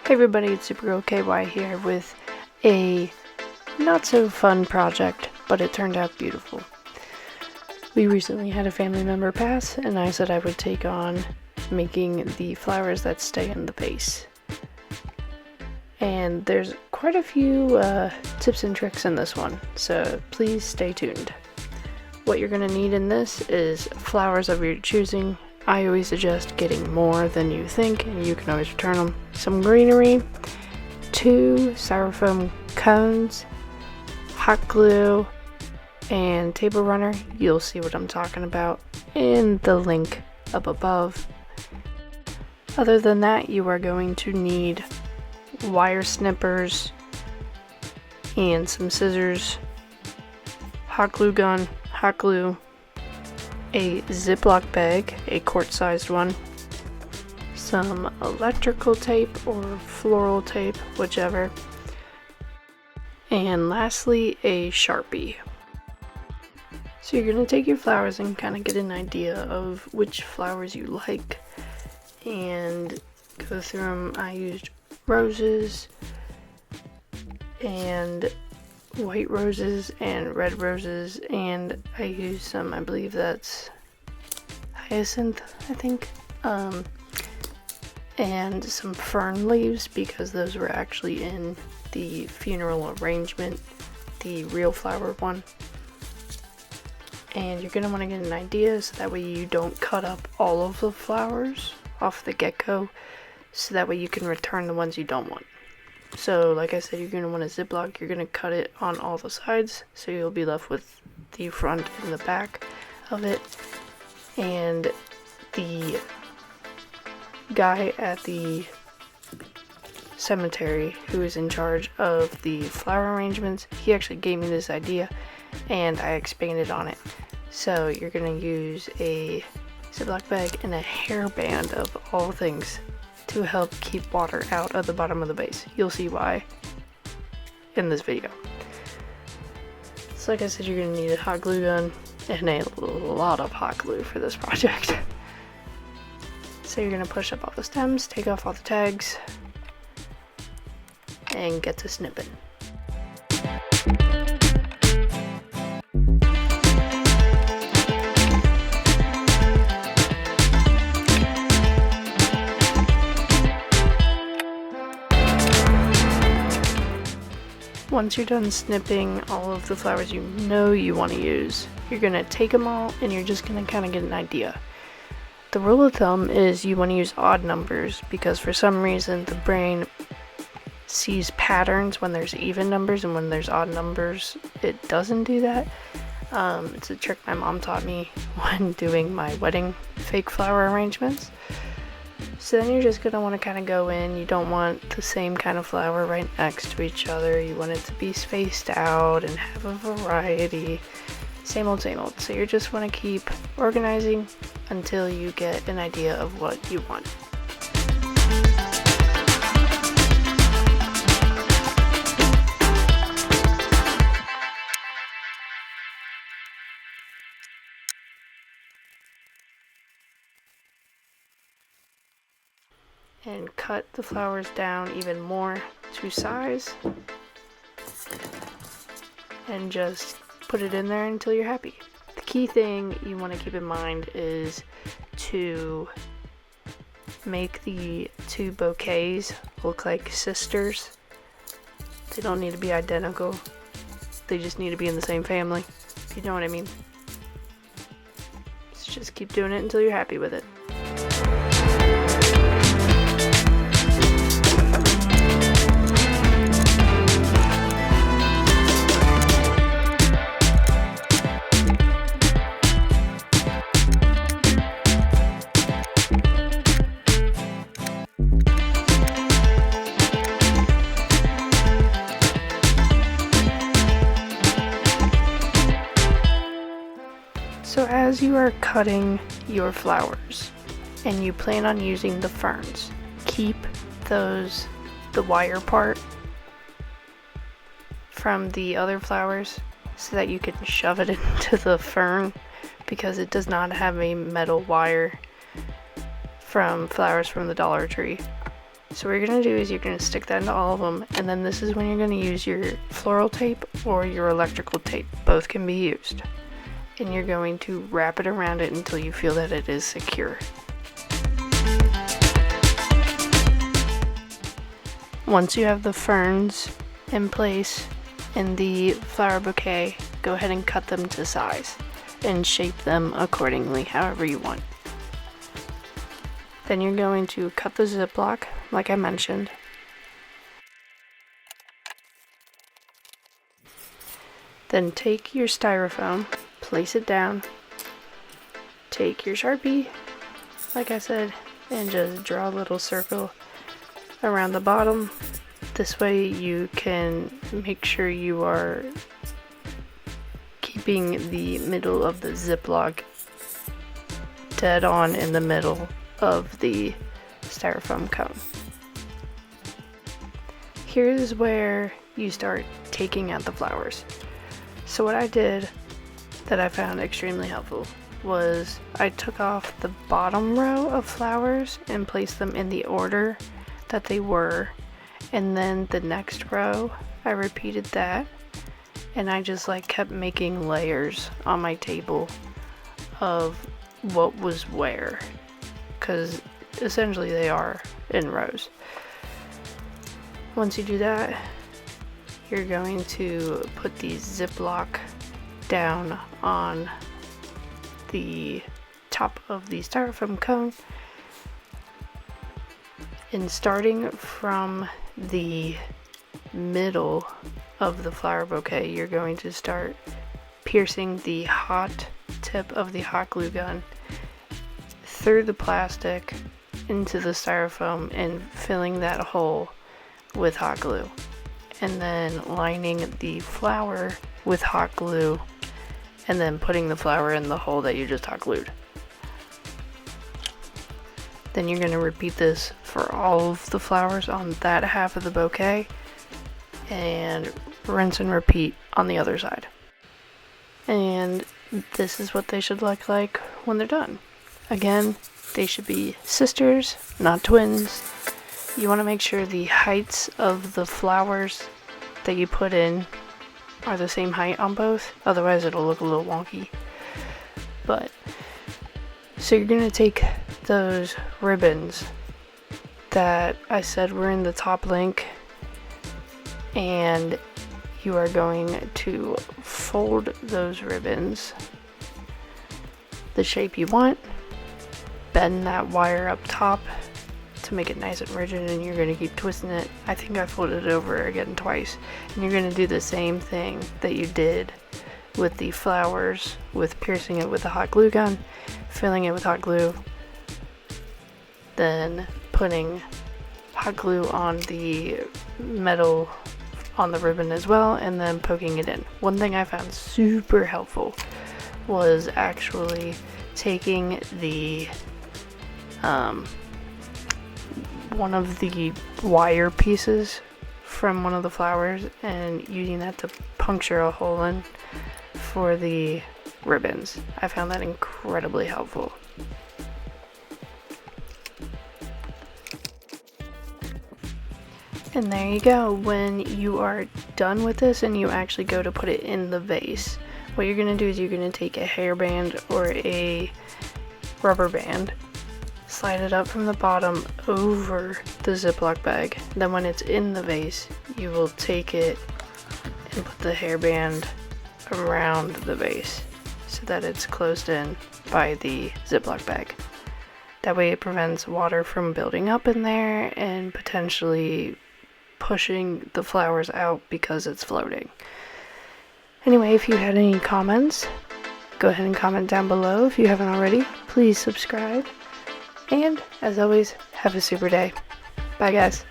Hey everybody, it's Supergirl KY here with a not so fun project, but it turned out beautiful. We recently had a family member pass, and I said I would take on making the flowers that stay in the vase. And there's quite a few tips and tricks in this one, so please stay tuned. What you're going to need in this is flowers of your choosing. I always suggest getting more than you think, and you can always return them. Some greenery, 2 styrofoam cones, hot glue, and table runner. You'll see what I'm talking about in the link up above. Other than that, you are going to need wire snippers and some scissors, hot glue gun, hot glue, a Ziploc bag, a quart-sized one, some electrical tape or floral tape, whichever, and lastly a Sharpie. So you're going to take your flowers and kind of get an idea of which flowers you like and go through them. I used roses and white roses and red roses, and I used some, I believe that's hyacinth, I think, and some fern leaves, because those were actually in the funeral arrangement, the real flower one. And you're going to want to get an idea so that way you don't cut up all of the flowers off the get-go, so that way you can return the ones you don't want. So like I said, you're going to want a Ziploc. You're going to cut it on all the sides, so you'll be left with the front and the back of it. And the guy at the cemetery who is in charge of the flower arrangements, he actually gave me this idea and I expanded on it. So you're going to use a Ziploc bag and a hairband of all things to help keep water out of the bottom of the vase. You'll see why in this video. So like I said, you're going to need a hot glue gun and a lot of hot glue for this project. So you're going to push up all the stems, take off all the tags, and get to snipping. Once you're done snipping all of the flowers you know you want to use, you're going to take them all and you're just going to kind of get an idea. The rule of thumb is you want to use odd numbers, because for some reason the brain sees patterns when there's even numbers, and when there's odd numbers it doesn't do that. It's a trick my mom taught me when doing my wedding fake flower arrangements. So then you're just going to want to kind of go in. You don't want the same kind of flower right next to each other. You want it to be spaced out and have a variety. Same old, same old. So you just want to keep organizing until you get an idea of what you want. And cut the flowers down even more to size, and just put it in there until you're happy. The key thing you want to keep in mind is to make the 2 bouquets look like sisters. They don't need to be identical, they just need to be in the same family, if you know what I mean. So just keep doing it until you're happy with it. So as you are cutting your flowers and you plan on using the ferns, keep the wire part from the other flowers so that you can shove it into the fern, because it does not have a metal wire from flowers from the Dollar Tree. So what you're going to do is you're going to stick that into all of them, and then this is when you're going to use your floral tape or your electrical tape. Both can be used. And you're going to wrap it around it until you feel that it is secure. Once you have the ferns in place in the flower bouquet, go ahead and cut them to size and shape them accordingly, however you want. Then you're going to cut the ziplock, like I mentioned. Then take your styrofoam, place it down, take your Sharpie, like I said, and just draw a little circle around the bottom. This way you can make sure you are keeping the middle of the ziplock dead on in the middle of the styrofoam cone. Here's where you start taking out the flowers. So what I did that I found extremely helpful was I took off the bottom row of flowers and placed them in the order that they were, and then the next row I repeated that, and I just like kept making layers on my table of what was where, because essentially they are in rows. Once you do that, you're going to put the ziplock down on the top of the styrofoam cone, and starting from the middle of the flower bouquet, you're going to start piercing the hot tip of the hot glue gun through the plastic into the styrofoam and filling that hole with hot glue, and then lining the flower with hot glue, and then putting the flower in the hole that you just hot glued. Then you're going to repeat this for all of the flowers on that half of the bouquet, and rinse and repeat on the other side. And this is what they should look like when they're done. Again, they should be sisters, not twins. You want to make sure the heights of the flowers that you put in are the same height on both, otherwise it'll look a little wonky. But so you're going to take those ribbons that I said were in the top link, and you are going to fold those ribbons the shape you want, bend that wire up top to make it nice and rigid, and you're going to keep twisting it. I think I folded it over again twice, and you're going to do the same thing that you did with the flowers, with piercing it with a hot glue gun, filling it with hot glue, then putting hot glue on the metal on the ribbon as well, and then poking it in. One thing I found super helpful was actually taking the one of the wire pieces from one of the flowers and using that to puncture a hole in for the ribbons. I found that incredibly helpful. And there you go. When you are done with this and you actually go to put it in the vase, what you're going to do is you're going to take a hairband or a rubber band, slide it up from the bottom over the Ziploc bag. Then when it's in the vase, you will take it and put the hairband around the vase so that it's closed in by the Ziploc bag. That way it prevents water from building up in there and potentially pushing the flowers out because it's floating. Anyway, if you had any comments, go ahead and comment down below. If you haven't already, please subscribe. And as always, have a super day. Bye guys.